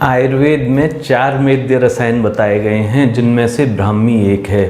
आयुर्वेद में 4 मेद्य रसायन बताए गए हैं, जिनमें से ब्राह्मी एक है।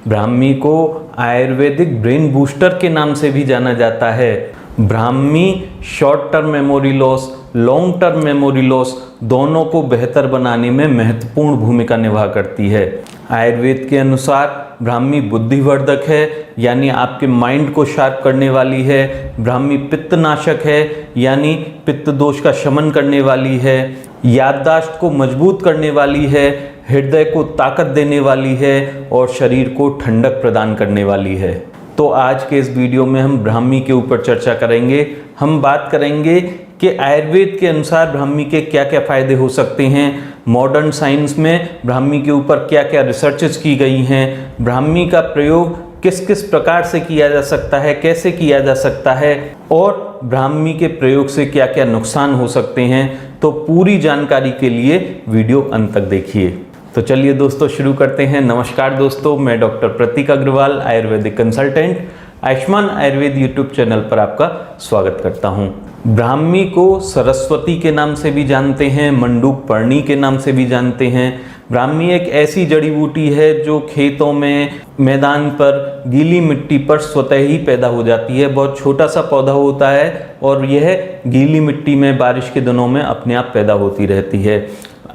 ब्राह्मी को आयुर्वेदिक ब्रेन बूस्टर के नाम से भी जाना जाता है। Brahmi short term memory loss, long term memory loss दोनों को बेहतर बनाने में महत्वपूर्ण भूमिका निभा करती है। आयुर्वेद के अनुसार ब्राह्मी बुद्धिवर्धक है, यानी आपके माइंड को शार्प करने वाली है। ब्राह्मी पित्तनाशक है, यानी पित्त दोष का शमन करने वाली है। याददाश्त को मजबूत करने वाली है, हृदय को ताकत देने वाली है और शरीर को ठंडक प्रदान करने वाली है। तो आज के इस वीडियो में हम ब्राह्मी के ऊपर चर्चा करेंगे। हम बात करेंगे कि आयुर्वेद के अनुसार ब्राह्मी के क्या क्या फ़ायदे हो सकते हैं, मॉडर्न साइंस में ब्राह्मी के ऊपर क्या क्या रिसर्चेस की गई हैं, ब्राह्मी का प्रयोग किस किस प्रकार से किया जा सकता है, कैसे किया जा सकता है और ब्राह्मी के प्रयोग से क्या क्या नुकसान हो सकते हैं। तो पूरी जानकारी के लिए वीडियो अंत तक देखिए। तो चलिए दोस्तों शुरू करते हैं। नमस्कार दोस्तों, मैं doctor Prateek Agarwal, Ayurvedic consultant, Ayushman Ayurveda YouTube channel पर आपका स्वागत करता हूं। ब्राह्मी को सरस्वती के नाम से भी जानते हैं, मंडूक पर्णी के नाम से भी जानते हैं। ब्राह्मी एक ऐसी जड़ी बूटी है जो खेतों में, मैदान पर, गीली मिट्टी पर स्वतः ही पैदा हो जाती है। बहुत छोटा सा पौधा होता है और यह गीली मिट्टी में बारिश के दिनों में अपने आप पैदा होती रहती है।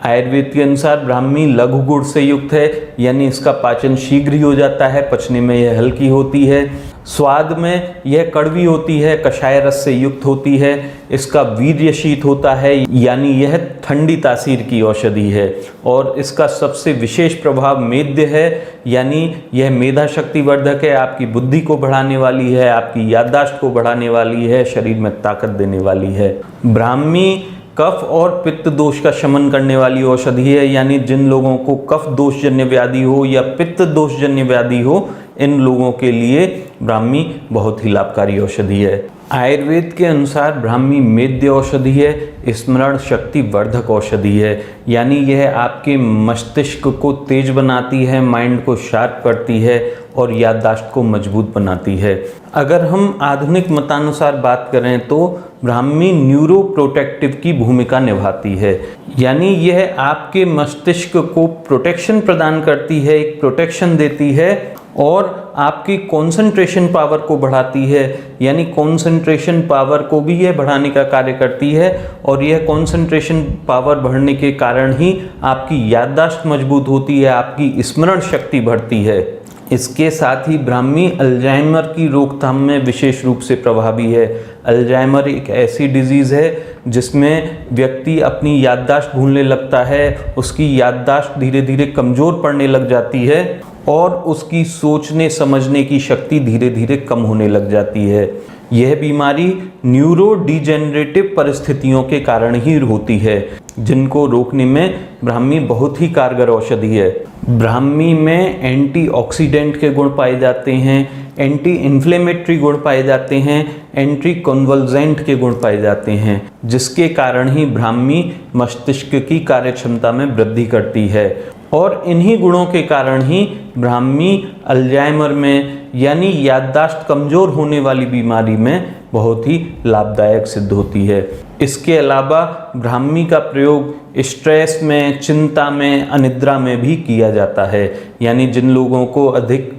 आयुर्वेद के अनुसार ब्राह्मी लघु गुण से युक्त है, यानी इसका पाचन शीघ्र ही हो जाता है, पचने में यह हल्की होती है। स्वाद में यह कड़वी होती है, कषाय रस से युक्त होती है। इसका वीर्य शीत होता है, यानी यह ठंडी तासीर की औषधि है। और इसका सबसे विशेष प्रभाव मेद्य है, यानी यह मेधा शक्ति वर्धक है, आपकी बुद्धि को बढ़ाने वाली है, आपकी याददाश्त को बढ़ाने वाली है, शरीर में ताकत देने वाली है। ब्राह्मी कफ और पित्त दोष का शमन करने वाली औषधि है, यानी जिन लोगों को कफ दोषजन्य व्याधि हो या पित्त दोषजन्य व्याधि हो, इन लोगों के लिए ब्राह्मी बहुत ही लाभकारी औषधि है। आयुर्वेद के अनुसार ब्राह्मी मेद्य औषधि है, स्मरण शक्ति वर्धक औषधि है, यानी यह आपके मस्तिष्क को तेज बनाती है, माइंड को शार्प करती है और याददाश्त को मजबूत बनाती है। अगर हम आधुनिक मतानुसार बात करें तो ब्राह्मी न्यूरो प्रोटेक्टिव की भूमिका निभाती है, यानी यह आपके मस्तिष्क को प्रोटेक्शन प्रदान करती है, एक प्रोटेक्शन देती है और आपकी कंसंट्रेशन पावर को बढ़ाती है, यानी कंसंट्रेशन पावर को भी यह बढ़ाने का कार्य करती है। और यह कंसंट्रेशन पावर बढ़ने के कारण ही आपकी याददाश्त मजबूत होती है, आपकी स्मरण शक्ति बढ़ती है। इसके साथ ही ब्राह्मी अल्जाइमर की रोकथाम में विशेष रूप से प्रभावी है। अल्जाइमर एक ऐसी डिजीज़ है जिसमें व्यक्ति अपनी याददाश्त भूलने लगता है, उसकी याददाश्त धीरे धीरे कमज़ोर पड़ने लग जाती है और उसकी सोचने समझने की शक्ति धीरे धीरे कम होने लग जाती है। यह बीमारी न्यूरो डिजेनरेटिव परिस्थितियों के कारण ही होती है, जिनको रोकने में ब्राह्मी बहुत ही कारगर औषधि है। ब्राह्मी में एंटीऑक्सीडेंट के गुण पाए जाते हैं, एंटी इन्फ्लेमेटरी गुण पाए जाते हैं, एंटी कन्वल्जेंट के गुण पाए जाते हैं, जिसके कारण ही ब्राह्मी मस्तिष्क की कार्यक्षमता में वृद्धि करती है। और इन्हीं गुणों के कारण ही ब्राह्मी अल्जाइमर में, यानी याददाश्त कमज़ोर होने वाली बीमारी में बहुत ही लाभदायक सिद्ध होती है। इसके अलावा ब्राह्मी का प्रयोग स्ट्रेस में, चिंता में, अनिद्रा में भी किया जाता है, यानी जिन लोगों को अधिक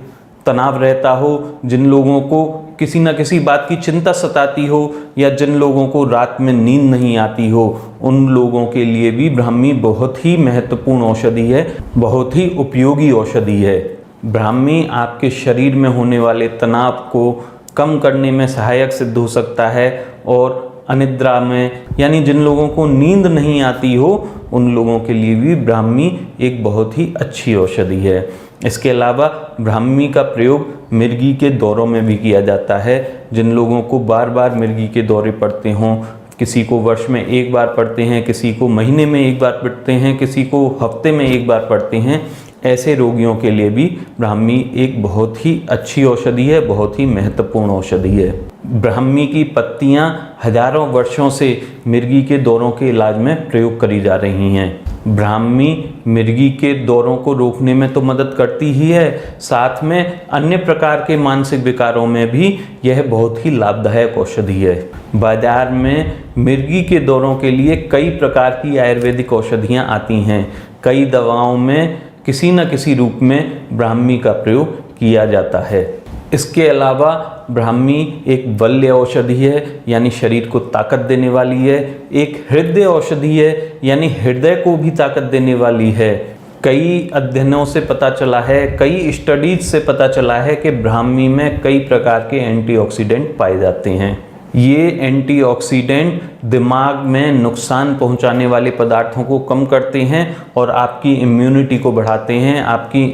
तनाव रहता हो, जिन लोगों को किसी न किसी बात की चिंता सताती हो या जिन लोगों को रात में नींद नहीं आती हो, उन लोगों के लिए भी ब्राह्मी बहुत ही महत्वपूर्ण औषधि है, बहुत ही उपयोगी औषधि है। ब्राह्मी आपके शरीर में होने वाले तनाव को कम करने में सहायक सिद्ध हो सकता है और अनिद्रा में, यानी जिन लोगों को नींद नहीं आती हो, उन लोगों के लिए भी ब्राह्मी एक बहुत ही अच्छी औषधि है। इसके अलावा ब्राह्मी का प्रयोग मिर्गी के दौरों में भी किया जाता है। जिन लोगों को बार बार मिर्गी के दौरे पड़ते हों, किसी को वर्ष में एक बार पड़ते हैं, किसी को महीने में एक बार पड़ते हैं, किसी को हफ्ते में एक बार पड़ते हैं, ऐसे रोगियों के लिए भी ब्राह्मी एक बहुत ही अच्छी औषधि है, बहुत ही महत्वपूर्ण औषधि है। ब्राह्मी की पत्तियां हजारों वर्षों से मिर्गी के दौरों के इलाज में प्रयोग करी जा रही हैं। ब्राह्मी मिर्गी के दौरों को रोकने में तो मदद करती ही है, साथ में अन्य प्रकार के मानसिक विकारों में भी यह बहुत ही लाभदायक औषधि है। बाजार में मिर्गी के दौरों के लिए कई प्रकार की आयुर्वेदिक औषधियाँ आती हैं। कई दवाओं में किसी न किसी रूप में ब्राह्मी का प्रयोग किया जाता है। इसके अलावा ब्राह्मी एक बल्य औषधि है, यानी शरीर को ताकत देने वाली है। एक हृदय औषधि है, यानी हृदय को भी ताकत देने वाली है। कई अध्ययनों से पता चला है, कई स्टडीज से पता चला है कि ब्राह्मी में कई प्रकार के एंटीऑक्सीडेंट पाए जाते हैं। ये एंटीऑक्सीडेंट दिमाग में नुकसान पहुंचाने वाले पदार्थों को कम करते हैं और आपकी इम्यूनिटी को बढ़ाते हैं, आपकी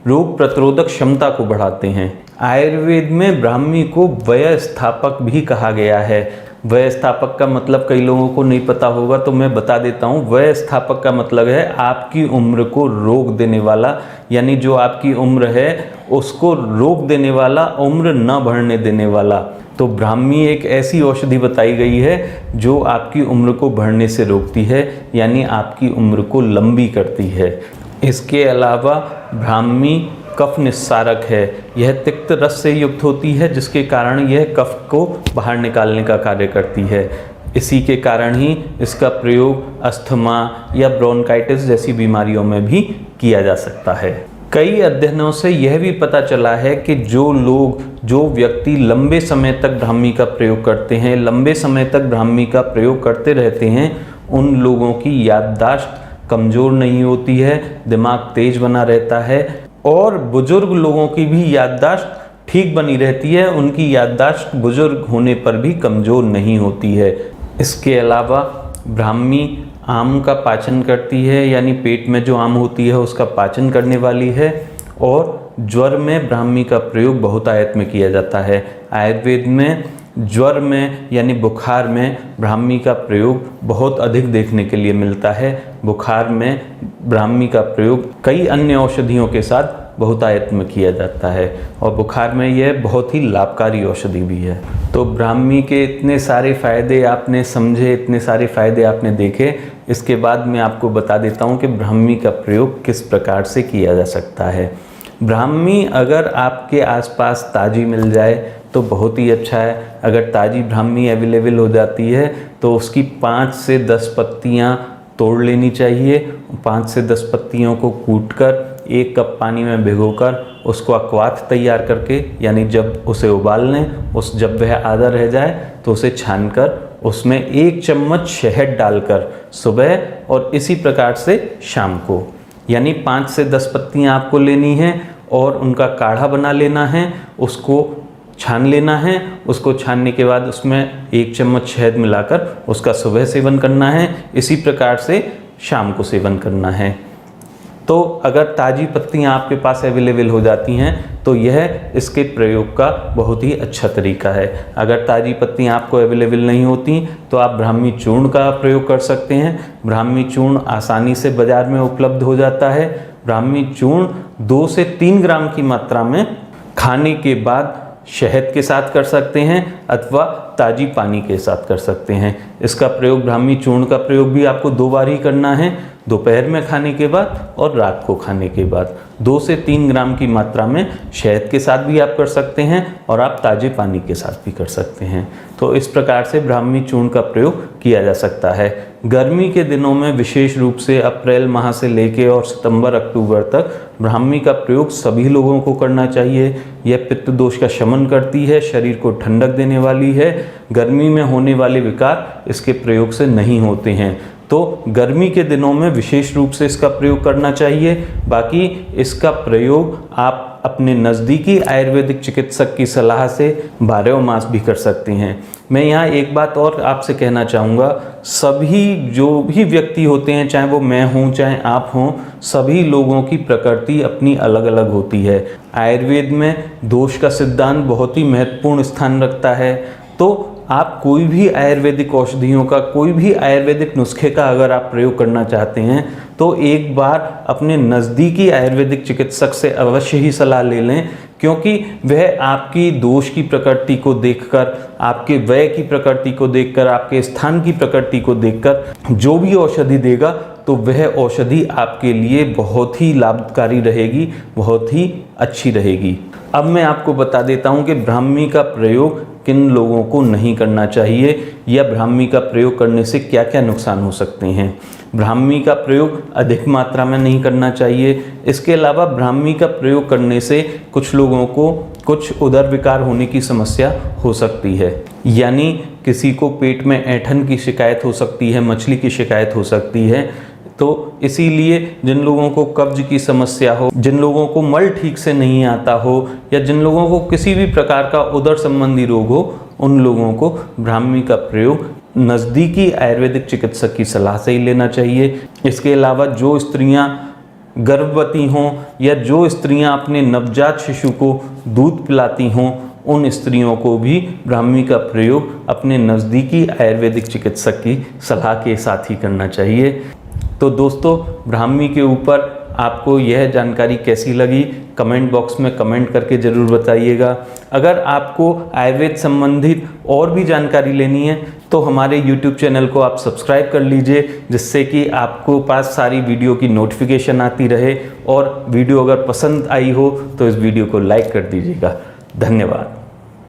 रोग प्रतिरोधक क्षमता को बढ़ाते हैं। आयुर्वेद में ब्राह्मी को व्ययस्थापक भी कहा गया है। व्ययस्थापक का मतलब कई लोगों को नहीं पता होगा, तो मैं बता देता हूँ। व्ययस्थापक का मतलब है आपकी उम्र को रोक देने वाला, यानी जो आपकी उम्र है उसको रोक देने वाला, उम्र न बढ़ने देने वाला। तो ब्राह्मी एक ऐसी औषधि बताई गई है जो आपकी उम्र को बढ़ने से रोकती है, यानी आपकी उम्र को लंबी करती है। इसके अलावा ब्राह्मी कफ निस्सारक है। यह तिक्त रस से युक्त होती है, जिसके कारण यह कफ को बाहर निकालने का कार्य करती है। इसी के कारण ही इसका प्रयोग अस्थमा या ब्रोंकाइटिस जैसी बीमारियों में भी किया जा सकता है। कई अध्ययनों से यह भी पता चला है कि जो व्यक्ति लंबे समय तक ब्राह्मी का प्रयोग करते हैं, लंबे समय तक ब्राह्मी का प्रयोग करते रहते हैं, उन लोगों की याददाश्त कमज़ोर नहीं होती है, दिमाग तेज बना रहता है और बुजुर्ग लोगों की भी याददाश्त ठीक बनी रहती है। उनकी याददाश्त बुजुर्ग होने पर भी कमज़ोर नहीं होती है। इसके अलावा ब्राह्मी आम का पाचन करती है, यानी पेट में जो आम होती है उसका पाचन करने वाली है। और ज्वर में ब्राह्मी का प्रयोग बहुतायत में किया जाता है। आयुर्वेद में ज्वर में यानी बुखार में ब्राह्मी का प्रयोग बहुत अधिक देखने के लिए मिलता है। बुखार में ब्राह्मी का प्रयोग कई अन्य औषधियों के साथ बहुतायत में किया जाता है और बुखार में यह बहुत ही लाभकारी औषधि भी है। तो ब्राह्मी के इतने सारे फ़ायदे आपने समझे, इतने सारे फ़ायदे आपने देखे। इसके बाद मैं आपको बता देता हूँ कि ब्राह्मी का प्रयोग किस प्रकार से किया जा सकता है। ब्राह्मी अगर आपके आसपास ताज़ी मिल जाए तो बहुत ही अच्छा है। अगर ताज़ी ब्राह्मी अवेलेबल हो जाती है तो उसकी 5 से 10 पत्तियाँ तोड़ लेनी चाहिए। 5 से 10 पत्तियों को कूटकर 1 कप पानी में भिगोकर उसको अक्वाथ तैयार करके, यानी जब उसे उबाल लें, जब वह आधा रह जाए तो उसे छानकर उसमें 1 चम्मच शहद डालकर सुबह और इसी प्रकार से शाम को, यानी 5 से 10 पत्तियाँ आपको लेनी हैं और उनका काढ़ा बना लेना है। उसको छान लेना है। उसको छानने के बाद उसमें 1 चम्मच शहद मिलाकर उसका सुबह सेवन करना है। इसी प्रकार से शाम को सेवन करना है। तो अगर ताज़ी पत्तियाँ आपके पास अवेलेबल हो जाती हैं तो यह इसके प्रयोग का बहुत ही अच्छा तरीका है। अगर ताज़ी पत्तियाँ आपको अवेलेबल नहीं होती तो आप ब्राह्मी चूर्ण का प्रयोग कर सकते हैं। ब्राह्मी चूर्ण आसानी से बाज़ार में उपलब्ध हो जाता है। ब्राह्मी चूर्ण 2 से 3 ग्राम की मात्रा में खाने के बाद शहद के साथ कर सकते हैं अथवा ताज़ी पानी के साथ कर सकते हैं। इसका प्रयोग, ब्राह्मी चूर्ण का प्रयोग भी आपको 2 बार ही करना है, दोपहर में खाने के बाद और रात को खाने के बाद। 2 से 3 ग्राम की मात्रा में शहद के साथ भी आप कर सकते हैं और आप ताज़े पानी के साथ भी कर सकते हैं। तो इस प्रकार से ब्राह्मी चूर्ण का प्रयोग किया जा सकता है। गर्मी के दिनों में विशेष रूप से अप्रैल माह से लेकर और सितंबर अक्टूबर तक ब्राह्मी का प्रयोग सभी लोगों को करना चाहिए। यह पित्त दोष का शमन करती है, शरीर को ठंडक देने वाली है। गर्मी में होने वाले विकार इसके प्रयोग से नहीं होते हैं। तो गर्मी के दिनों में विशेष रूप से इसका प्रयोग करना चाहिए। बाकी इसका प्रयोग आप अपने नज़दीकी आयुर्वेदिक चिकित्सक की सलाह से 12 मास भी कर सकते हैं। मैं यहाँ एक बात और आपसे कहना चाहूँगा, सभी जो भी व्यक्ति होते हैं, चाहे वो मैं हूँ चाहे आप हों, सभी लोगों की प्रकृति अपनी अलग अलग होती है। आयुर्वेद में दोष का सिद्धांत बहुत ही महत्वपूर्ण स्थान रखता है। तो आप कोई भी आयुर्वेदिक औषधियों का, कोई भी आयुर्वेदिक नुस्खे का अगर आप प्रयोग करना चाहते हैं तो एक बार अपने नज़दीकी आयुर्वेदिक चिकित्सक से अवश्य ही सलाह ले लें, क्योंकि वह आपकी दोष की प्रकृति को देखकर, आपके व्यय की प्रकृति को देखकर, आपके स्थान की प्रकृति को देखकर जो भी औषधि देगा तो वह औषधि आपके लिए बहुत ही लाभकारी रहेगी, बहुत ही अच्छी रहेगी। अब मैं आपको बता देता हूँ कि ब्राह्मी का प्रयोग किन लोगों को नहीं करना चाहिए या ब्राह्मी का प्रयोग करने से क्या क्या नुकसान हो सकते हैं। ब्राह्मी का प्रयोग अधिक मात्रा में नहीं करना चाहिए। इसके अलावा ब्राह्मी का प्रयोग करने से कुछ लोगों को कुछ उदर विकार होने की समस्या हो सकती है, यानी किसी को पेट में ऐंठन की शिकायत हो सकती है, मछली की शिकायत हो सकती है। तो इसीलिए जिन लोगों को कब्ज की समस्या हो, जिन लोगों को मल ठीक से नहीं आता हो, या जिन लोगों को किसी भी प्रकार का उदर संबंधी रोग हो, उन लोगों को ब्राह्मी का प्रयोग नज़दीकी आयुर्वेदिक चिकित्सक की सलाह से ही लेना चाहिए। इसके अलावा जो स्त्रियां गर्भवती हों या जो स्त्रियां अपने नवजात शिशु को दूध पिलाती हों, उन स्त्रियों को भी ब्राह्मी का प्रयोग अपने नज़दीकी आयुर्वेदिक चिकित्सक की सलाह के साथ ही करना चाहिए। तो दोस्तों, ब्राह्मी के ऊपर आपको यह जानकारी कैसी लगी, कमेंट बॉक्स में कमेंट करके ज़रूर बताइएगा। अगर आपको आयुर्वेद संबंधित और भी जानकारी लेनी है तो हमारे YouTube चैनल को आप सब्सक्राइब कर लीजिए, जिससे कि आपको पास सारी वीडियो की नोटिफिकेशन आती रहे। और वीडियो अगर पसंद आई हो तो इस वीडियो को लाइक कर दीजिएगा। धन्यवाद।